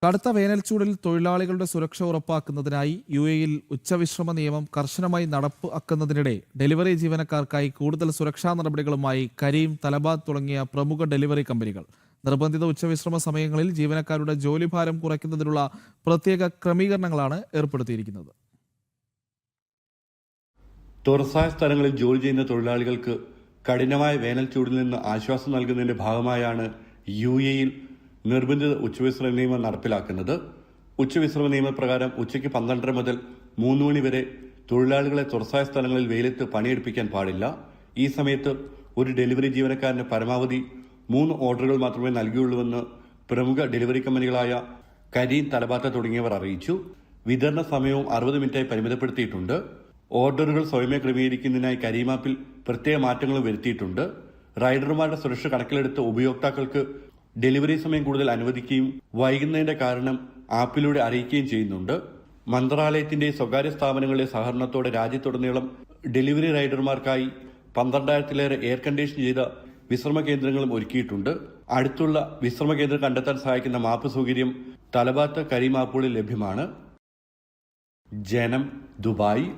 കടുത്ത വേനൽച്ചൂടിൽ തൊഴിലാളികളുടെ സുരക്ഷ ഉറപ്പാക്കുന്നതിനായി യുഎഇയിൽ ഉച്ചവിശ്രമ നിയമം കർശനമായി നടപ്പാക്കുന്നതിനിടെ ഡെലിവറി ജീവനക്കാർക്കായി കൂടുതൽ സുരക്ഷാ നടപടികളുമായി കരീം, തലബാത്ത് തുടങ്ങിയ പ്രമുഖ ഡെലിവറി കമ്പനികൾ. നിർബന്ധിത ഉച്ചവിശ്രമ സമയങ്ങളിൽ ജീവനക്കാരുടെ ജോലിഭാരം കുറയ്ക്കുന്നതിനുള്ള പ്രത്യേക ക്രമീകരണങ്ങളാണ് ഏർപ്പെടുത്തിയിരിക്കുന്നത്. തുറസായ സ്ഥലങ്ങളിൽ ജോലി ചെയ്യുന്ന തൊഴിലാളികൾക്ക് കഠിനമായ വേനൽ ചൂടിൽ നിന്ന് ആശ്വാസം നൽകുന്നതിന്റെ ഭാഗമായാണ് യുഎഇയിൽ നിർബന്ധിത ഉച്ചവിശ്രമ നിയമം നടപ്പിലാക്കുന്നത്. ഉച്ചവിശ്രമ നിയമപ്രകാരം ഉച്ചയ്ക്ക് 12:30 മുതൽ 3 മണി വരെ തൊഴിലാളികളെ തുറസായ സ്ഥലങ്ങളിൽ വെയിലത്ത് പണിയെടുപ്പിക്കാൻ പാടില്ല. ഈ സമയത്ത് ഒരു ഡെലിവറി ജീവനക്കാരന് പരമാവധി 3 ഓർഡറുകൾ മാത്രമേ നൽകിയുള്ളൂവെന്ന് പ്രമുഖ ഡെലിവറി കമ്പനികളായ കരീം, തലബാത്ത് തുടങ്ങിയവർ അറിയിച്ചു. വിതരണ സമയവും 60 മിനിറ്റായി പരിമിതപ്പെടുത്തിയിട്ടുണ്ട്. ഓർഡറുകൾ സ്വയമേ ക്രമീകരിക്കുന്നതിനായി കരീം ആപ്പിൽ പ്രത്യേക മാറ്റങ്ങളും വരുത്തിയിട്ടുണ്ട്. റൈഡർമാരുടെ സുരക്ഷ കണക്കിലെടുത്ത് ഉപയോക്താക്കൾക്ക് ഡെലിവറി സമയം കൂടുതൽ അനുവദിക്കുകയും വൈകുന്നതിന്റെ കാരണം ആപ്പിലൂടെ അറിയിക്കുകയും ചെയ്യുന്നുണ്ട്. മന്ത്രാലയത്തിന്റെയും സ്വകാര്യ സ്ഥാപനങ്ങളുടെ സഹകരണത്തോടെ രാജ്യത്തുടനീളം ഡെലിവറി റൈഡർമാർക്കായി 12,000-ലേറെ എയർ കണ്ടീഷൻ ചെയ്ത വിശ്രമ കേന്ദ്രങ്ങളും ഒരുക്കിയിട്ടുണ്ട്. അടുത്തുള്ള വിശ്രമ കേന്ദ്രം കണ്ടെത്താൻ സഹായിക്കുന്ന മാപ്പ് സൗകര്യം തലബാത്ത്, കരീം ആപ്പുകളിൽ ലഭ്യമാണ്. ജനം, ദുബായ്.